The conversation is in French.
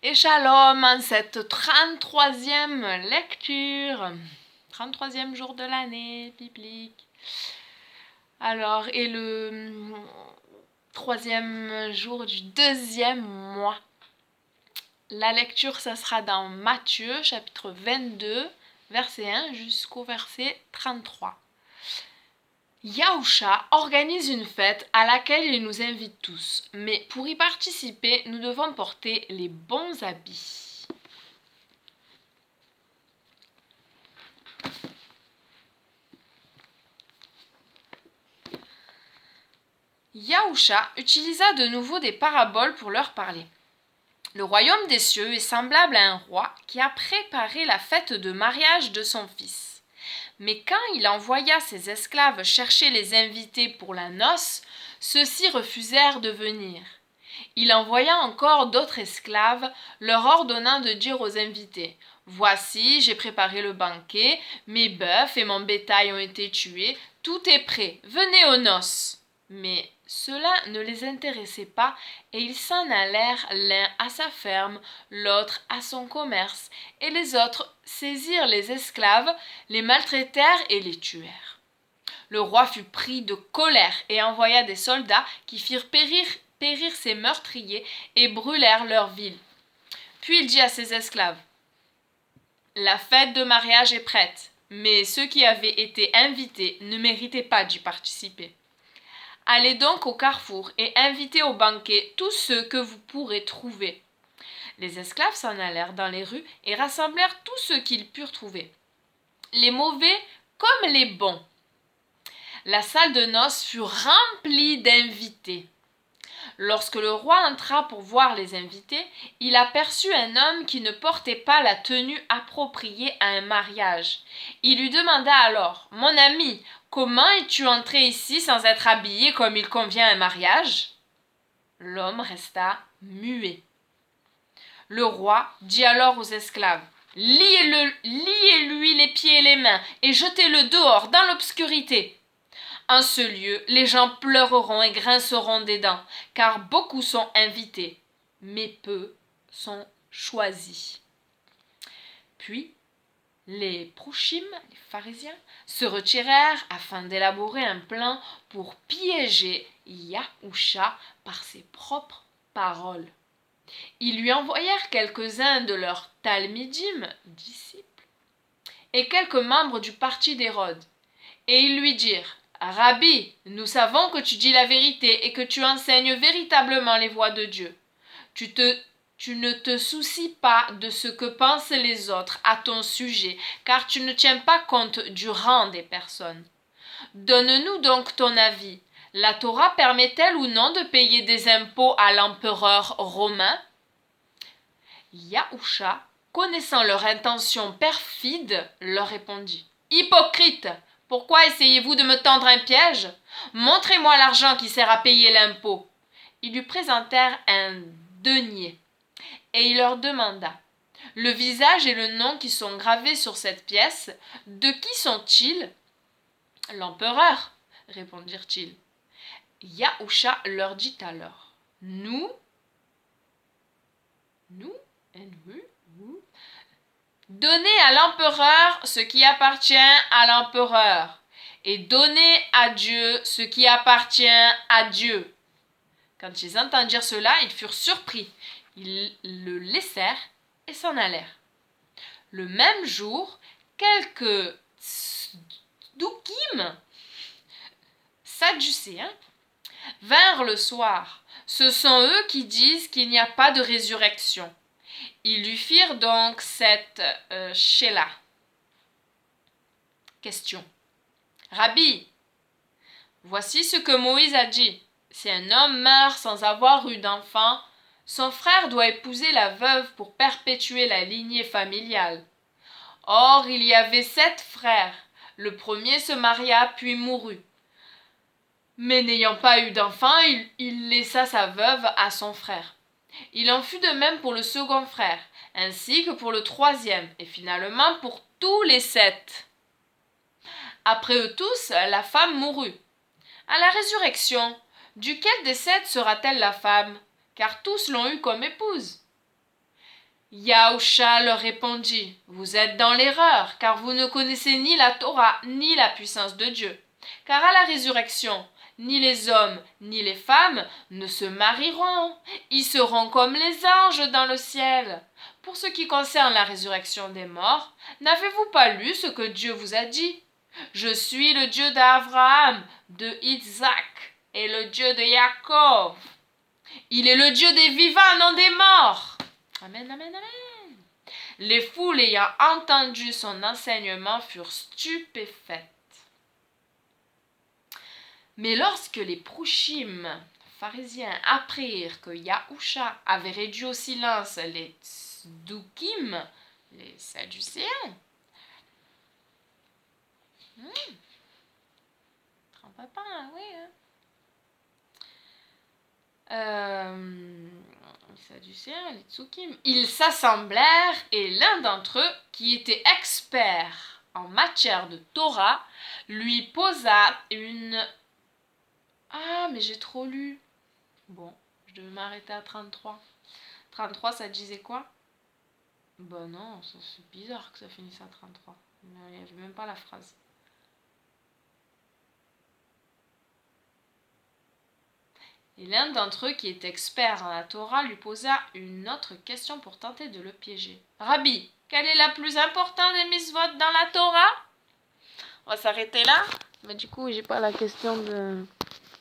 Et shalom en cette 33e lecture, 33e jour de l'année biblique. Alors, et le troisième jour du deuxième mois. La lecture, ça sera dans Matthieu, chapitre 22, verset 1 jusqu'au verset 33. Yahusha organise une fête à laquelle il nous invite tous, mais pour y participer, nous devons porter les bons habits. Yahusha utilisa de nouveau des paraboles pour leur parler. Le royaume des cieux est semblable à un roi qui a préparé la fête de mariage de son fils. Mais quand il envoya ses esclaves chercher les invités pour la noce, ceux-ci refusèrent de venir. Il envoya encore d'autres esclaves, leur ordonnant de dire aux invités « Voici, j'ai préparé le banquet, mes bœufs et mon bétail ont été tués, tout est prêt, venez aux noces !» Mais cela ne les intéressait pas et ils s'en allèrent l'un à sa ferme, l'autre à son commerce, et les autres saisirent les esclaves, les maltraitèrent et les tuèrent. Le roi fut pris de colère et envoya des soldats qui firent périr ces meurtriers et brûlèrent leur ville. Puis il dit à ses esclaves « La fête de mariage est prête, mais ceux qui avaient été invités ne méritaient pas d'y participer. Allez donc au carrefour et invitez au banquet tous ceux que vous pourrez trouver. » Les esclaves s'en allèrent dans les rues et rassemblèrent tous ceux qu'ils purent trouver, les mauvais comme les bons. La salle de noces fut remplie d'invités. Lorsque le roi entra pour voir les invités, il aperçut un homme qui ne portait pas la tenue appropriée à un mariage. Il lui demanda alors « Mon ami, comment es-tu entré ici sans être habillé comme il convient à un mariage ?» L'homme resta muet. Le roi dit alors aux esclaves « Liez-lui les pieds et les mains et jetez-le dehors dans l'obscurité. » En ce lieu, les gens pleureront et grinceront des dents, car beaucoup sont invités, mais peu sont choisis. Puis, les prouchim, les pharisiens, se retirèrent afin d'élaborer un plan pour piéger Yahusha par ses propres paroles. Ils lui envoyèrent quelques-uns de leurs talmidim, disciples, et quelques membres du parti d'Hérode, et ils lui dirent « Rabbi, nous savons que tu dis la vérité et que tu enseignes véritablement les voies de Dieu. Tu ne te soucies pas de ce que pensent les autres à ton sujet, car tu ne tiens pas compte du rang des personnes. Donne-nous donc ton avis. La Torah permet-elle ou non de payer des impôts à l'empereur romain ?» Yahusha, connaissant leur intention perfide, leur répondit « Hypocrite! Pourquoi essayez-vous de me tendre un piège? Montrez-moi l'argent qui sert à payer l'impôt. » Ils lui présentèrent un denier, et il leur demanda « Le visage et le nom qui sont gravés sur cette pièce, de qui sont-ils » ?« L'empereur, répondirent-ils. Yahusha leur dit alors « Nous, donnez à l'empereur ce qui appartient à l'empereur, et donnez à Dieu ce qui appartient à Dieu. » Quand ils entendirent cela, ils furent surpris. Ils le laissèrent et s'en allèrent. Le même jour, quelques tzdukim, sadducéens, vinrent le soir. Ce sont eux qui disent qu'il n'y a pas de résurrection. Ils lui firent donc cette shéla. Question. Rabbi, voici ce que Moïse a dit. Si un homme meurt sans avoir eu d'enfant, son frère doit épouser la veuve pour perpétuer la lignée familiale. Or, il y avait 7 frères. Le premier se maria puis mourut. Mais n'ayant pas eu d'enfant, il laissa sa veuve à son frère. Il en fut de même pour le second frère, ainsi que pour le troisième, et finalement pour tous les 7. Après eux tous, la femme mourut. À la résurrection, duquel des 7 sera-t-elle la femme? Car tous l'ont eue comme épouse. Yahusha leur répondit, « Vous êtes dans l'erreur, car vous ne connaissez ni la Torah, ni la puissance de Dieu. Car à la résurrection, ni les hommes, ni les femmes ne se marieront. Ils seront comme les anges dans le ciel. Pour ce qui concerne la résurrection des morts, n'avez-vous pas lu ce que Dieu vous a dit? Je suis le Dieu d'Abraham, de Isaac et le Dieu de Jacob. Il est le Dieu des vivants, non des morts. » Amen, amen, amen. Les foules ayant entendu son enseignement furent stupéfaites. Mais lorsque les prouchim pharisiens apprirent que Yahusha avait réduit au silence les tzdukim, les sadducéens, trompe pas, hein, oui, hein. Les sadducéens, les tzukim, ils s'assemblèrent et l'un d'entre eux, qui était expert en matière de Torah, lui posa une... Ah, mais j'ai trop lu. Bon, je devais m'arrêter à 33. 33, ça disait quoi? Bah non, c'est bizarre que ça finisse à 33. Il n'y avait même pas la phrase. Et l'un d'entre eux, qui est expert en la Torah, lui posa une autre question pour tenter de le piéger. « Rabbi, quelle est la plus importante des mitzvot dans la Torah ?» On va s'arrêter là. Mais du coup, j'ai pas la question de...